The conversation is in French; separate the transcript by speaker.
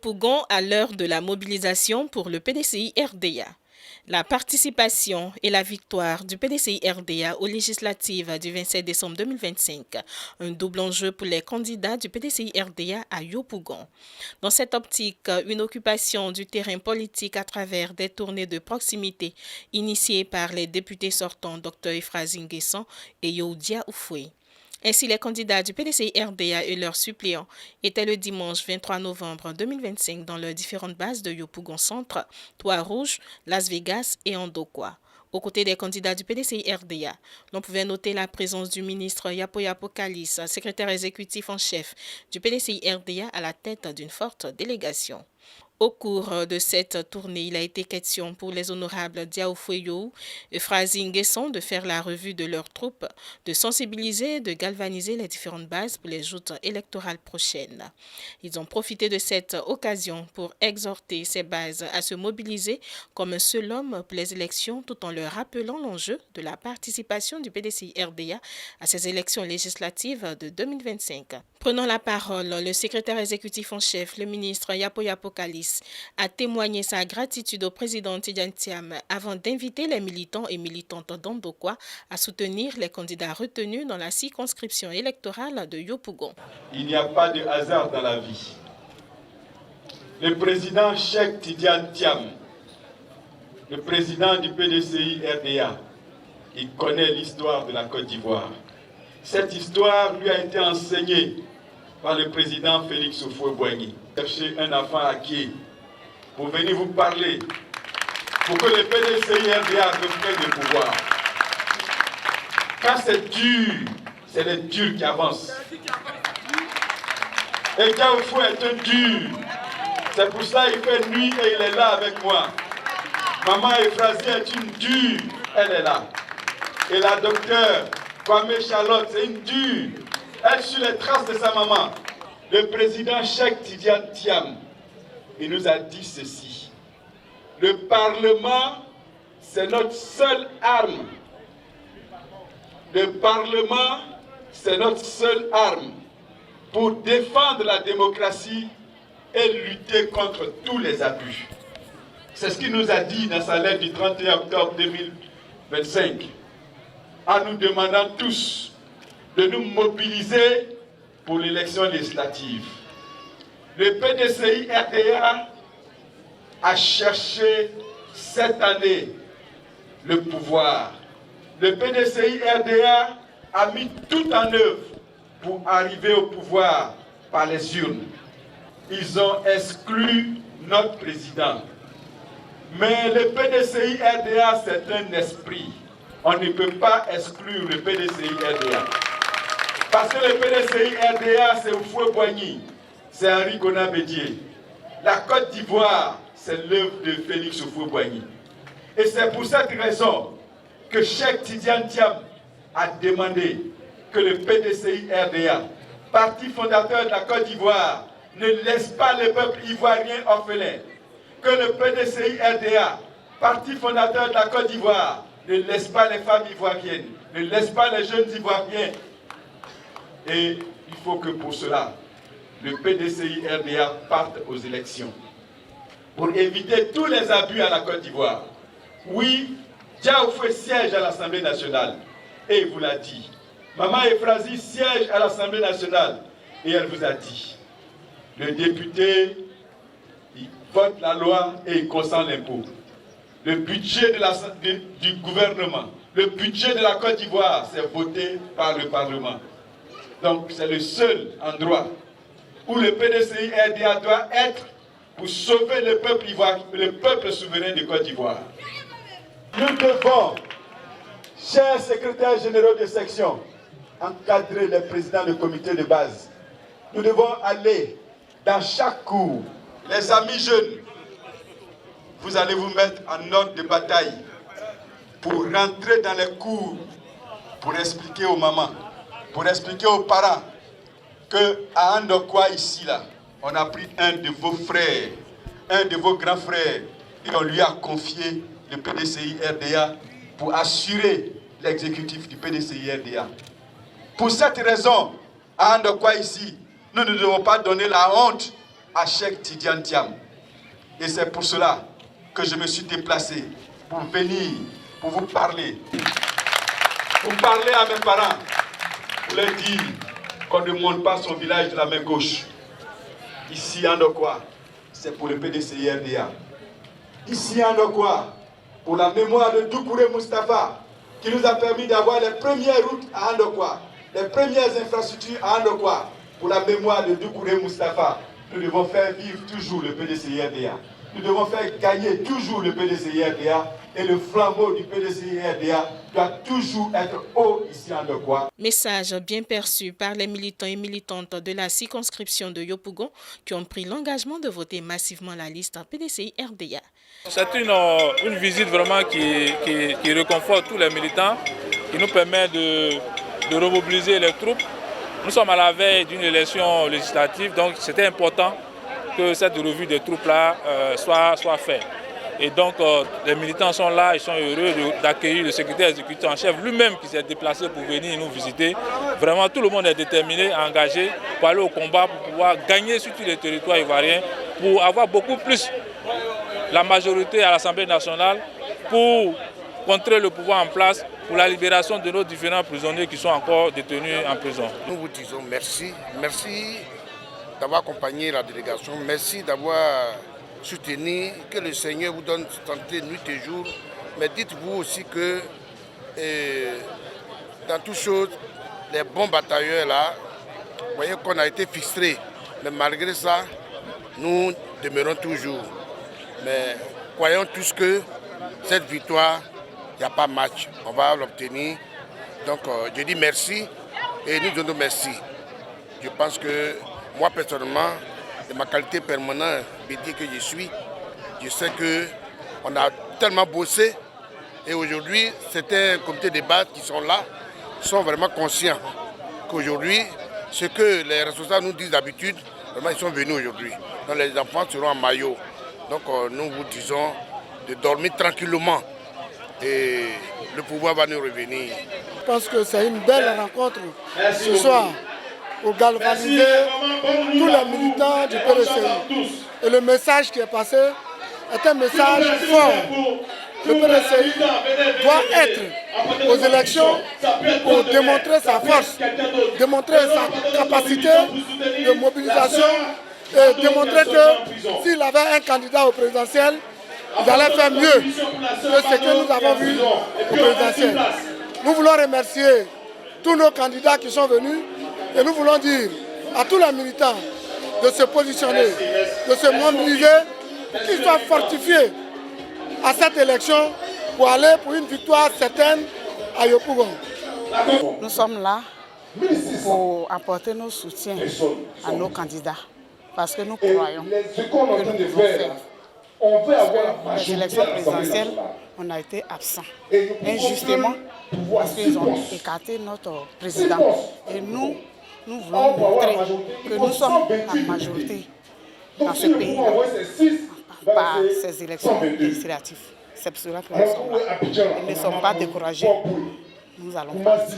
Speaker 1: Yopougon à l'heure de la mobilisation pour le PDCI-RDA. La participation et la victoire du PDCI-RDA aux législatives du 27 décembre 2025, un double enjeu pour les candidats du PDCI-RDA à Yopougon. Dans cette optique, une occupation du terrain politique à travers des tournées de proximité initiées par les députés sortants Dr Euphrasie Nguesson et Youdia Oufoué. Ainsi, les candidats du PDCI-RDA et leurs suppléants étaient le dimanche 23 novembre 2025 dans leurs différentes bases de Yopougon Centre, Trois-Rouges, Las Vegas et Andokwa. Aux côtés des candidats du PDCI-RDA, l'on pouvait noter la présence du ministre Yapo Kalis, secrétaire exécutif en chef du PDCI-RDA à la tête d'une forte délégation. Au cours de cette tournée, il a été question pour les honorables Diaoufouéyo et Euphrasie Nguesson de faire la revue de leurs troupes, de sensibiliser et de galvaniser les différentes bases pour les joutes électorales prochaines. Ils ont profité de cette occasion pour exhorter ces bases à se mobiliser comme un seul homme pour les élections tout en leur rappelant l'enjeu de la participation du PDCI-RDA à ces élections législatives de 2025. Prenant la parole, le secrétaire exécutif en chef, le ministre Yapo Kalis, a témoigné sa gratitude au président Tidjane Thiam avant d'inviter les militants et militantes d'Andokwa à soutenir les candidats retenus dans la circonscription électorale de Yopougon.
Speaker 2: Il n'y a pas de hasard dans la vie. Le président Cheikh Tidjane Thiam, le président du PDCI-RDA, il connaît l'histoire de la Côte d'Ivoire. Cette histoire lui a été enseignée par le président Félix Houphouët-Boigny. Cherchez un enfant acquis pour venir vous parler, pour que le PDCI-RDA reprenne le pouvoir. Quand c'est dur, c'est les durs qui avancent. Et Diaoufou est un dur. C'est pour ça qu'il fait nuit et il est là avec moi. Maman Euphrasie est une dure, elle est là. Et la docteure Kwame Charlotte, c'est une dure. Elle suit les traces de sa maman. Le président Cheikh Tidjane Thiam, il nous a dit ceci. Le Parlement, c'est notre seule arme. Le Parlement, c'est notre seule arme pour défendre la démocratie et lutter contre tous les abus. C'est ce qu'il nous a dit dans sa lettre du 31 octobre 2025, en nous demandant tous de nous mobiliser pour l'élection législative. Le PDCI-RDA a cherché cette année le pouvoir. Le PDCI-RDA a mis tout en œuvre pour arriver au pouvoir par les urnes. Ils ont exclu notre président. Mais le PDCI-RDA, c'est un esprit. On ne peut pas exclure le PDCI-RDA. Parce que le PDCI-RDA, c'est Houphouët-Boigny, c'est Henri Konan Bédié. La Côte d'Ivoire, c'est l'œuvre de Félix Houphouët-Boigny. Et c'est pour cette raison que Cheikh Tidjane Thiam a demandé que le PDCI-RDA, parti fondateur de la Côte d'Ivoire, ne laisse pas le peuple ivoirien orphelin. Que le PDCI-RDA, parti fondateur de la Côte d'Ivoire, ne laisse pas les femmes ivoiriennes, ne laisse pas les jeunes ivoiriens. Et il faut que pour cela, le PDCI-RDA parte aux élections pour éviter tous les abus à la Côte d'Ivoire. Oui, Diaoufoué siège à l'Assemblée nationale et il vous l'a dit. Maman Euphrasie siège à l'Assemblée nationale et elle vous a dit. Le député, il vote la loi et il consent l'impôt. Le budget du gouvernement, le budget de la Côte d'Ivoire, c'est voté par le Parlement. Donc c'est le seul endroit où le PDCI-RDA doit être pour sauver le peuple ivoirien, le peuple souverain de Côte d'Ivoire. Nous devons, chers secrétaires généraux de section, encadrer les présidents de comité de base. Nous devons aller dans chaque cour. Les amis jeunes, vous allez vous mettre en ordre de bataille pour rentrer dans les cours, pour expliquer aux mamans, pour expliquer aux parents qu'à Andokwa, ici, là, on a pris un de vos frères, un de vos grands frères, et on lui a confié le PDCI-RDA pour assurer l'exécutif du PDCI-RDA. Pour cette raison, à Andokwa, ici, nous ne devons pas donner la honte à Cheikh Tidiane Thiam. Et c'est pour cela que je me suis déplacé pour venir, pour vous parler. Pour parler à mes parents, pour leur dire qu'on ne monte pas son village de la main gauche. Ici en Ndokwa, c'est pour le PDCI RDA. Ici en Ndokwa, pour la mémoire de Doucouré Moustapha, qui nous a permis d'avoir les premières routes à Ndokwa, les premières infrastructures à Ndokwa. Pour la mémoire de Doucouré Moustapha, nous devons faire vivre toujours le PDCI RDA. Nous devons faire gagner toujours le PDCI RDA et le flambeau du PDCI RDA doit toujours être haut ici en Ndokwa.
Speaker 1: Message bien perçu par les militants et militantes de la circonscription de Yopougon qui ont pris l'engagement de voter massivement la liste PDCI RDA.
Speaker 3: C'est une visite vraiment qui réconforte tous les militants, qui nous permet de remobiliser les troupes. Nous sommes à la veille d'une élection législative, donc c'était important que cette revue des troupes-là soit faite. Et donc les militants sont là, ils sont heureux d'accueillir le secrétaire exécutif en chef lui-même qui s'est déplacé pour venir nous visiter. Vraiment tout le monde est déterminé, engagé pour aller au combat, pour pouvoir gagner sur tous les territoires ivoiriens, pour avoir beaucoup plus la majorité à l'Assemblée nationale, pour contrer le pouvoir en place, pour la libération de nos différents prisonniers qui sont encore détenus en prison.
Speaker 4: Nous vous disons merci, merci d'avoir accompagné la délégation, merci d'avoir soutenu, que le Seigneur vous donne santé nuit et jour, mais dites-vous aussi que dans toutes choses, les bons batailleurs là, vous voyez qu'on a été frustrés, mais malgré ça, nous demeurons toujours. Mais croyons tous que cette victoire, il n'y a pas match, on va l'obtenir. Donc je dis merci et nous donnons merci. Je pense que moi personnellement, de ma qualité permanente, métier que je suis, je sais qu'on a tellement bossé et aujourd'hui, c'était un comité de base qui sont là, sont vraiment conscients qu'aujourd'hui, ce que les responsables nous disent d'habitude, vraiment ils sont venus aujourd'hui. Donc les enfants seront en maillot. Donc nous vous disons de dormir tranquillement et le pouvoir va nous revenir.
Speaker 5: Je pense que c'est une belle rencontre ce soir pour galvaniser tous les militants du PDCI. Et le message qui est passé est un message fort. Le PDCI doit être aux élections pour démontrer sa force, démontrer sa capacité de mobilisation et démontrer que s'il avait un candidat au présidentiel, ils allaient faire mieux que ce que nous avons vu au présidentiel. Nous voulons remercier tous nos candidats qui sont venus et nous voulons dire à tous les militants de se positionner, de se mobiliser, qu'ils soient fortifiés à cette élection pour aller pour une victoire certaine à Yopougon.
Speaker 6: Nous sommes là pour apporter nos soutiens à nos candidats parce que nous croyons que nous devons faire. Parce que les élections présidentielles, on a été absents injustement parce qu'ils ont écarté notre président. Et nous voulons montrer que nous sommes la majorité dans ce pays par ces élections législatives. C'est pour cela que nous sommes là. Nous ne sommes pas découragés. Nous allons partir.